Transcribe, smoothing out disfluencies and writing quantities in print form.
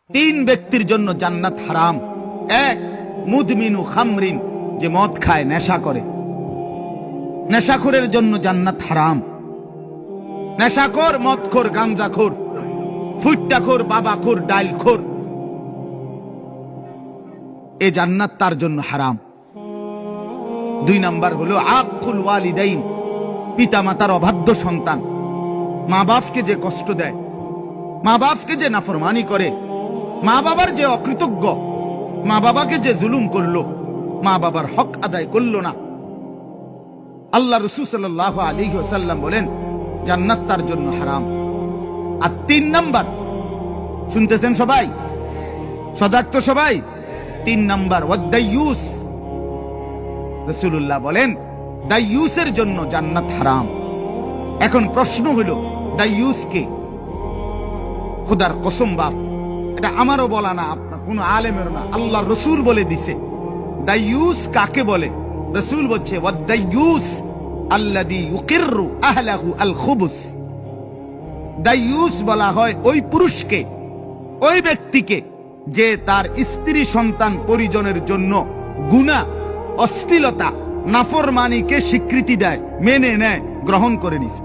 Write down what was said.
তিন ব্যক্তির জন্য জান্নাত হারাম। এক, মুদমিনু খামরিন, যে মদ খায়, নেশা করে, নেশাখোরের জন্য জান্নাত হারাম। নেশাখোর, মদখোর, গাঞ্জাখোর, ফুট্টাখোর, বাবাখোর, ডাইলখোর, এ জান্নাত তার জন্য হারাম। দুই নাম্বার হলো আকুল ওয়ালিদাইন, পিতা মাতার অবাধ্য সন্তান, মা বাপকে যে কষ্ট দেয়, মা বাপকে যে নাফরমানি করে, মা বাবার যে অকৃতজ্ঞ, মা বাবাকে যে জুলুম করলো, মা বাবার হক আদায় করলো না। আল্লাহ রাসূল সাল্লাল্লাহু আলাইহি ওয়াসাল্লাম বলেন জান্নাত তার জন্য হারাম। আর তিন নাম্বার, শুনতেছেন সবাই, সজাগ তো সবাই? তিন নাম্বার ওয়াদাইয়ুস, রাসূলুল্লাহ বলেন দাইয়ুসের জন্য জান্নাত হারাম। এখন প্রশ্ন হলো দাইয়ুস কে? খোদার কসম বাপ, এটা আমারও বলা না, আপনার কোন আলেমের না, আল্লাহ রসুল বলে দিছে। দাইয়ুস কাকে বলে? রসুল বলছে ওয়াদাইয়ুস আল্লাযী ইউকিররু আহলাহু আল খুবুস। দাইয়ুস বলা হয় ওই পুরুষকে, ওই ব্যক্তিকে যে তার স্ত্রী সন্তান পরিজনের জন্য গুনাহ, অশ্লীলতা, নাফরমানিকে স্বীকৃতি দেয়, মেনে নেয়, গ্রহণ করে নিছে।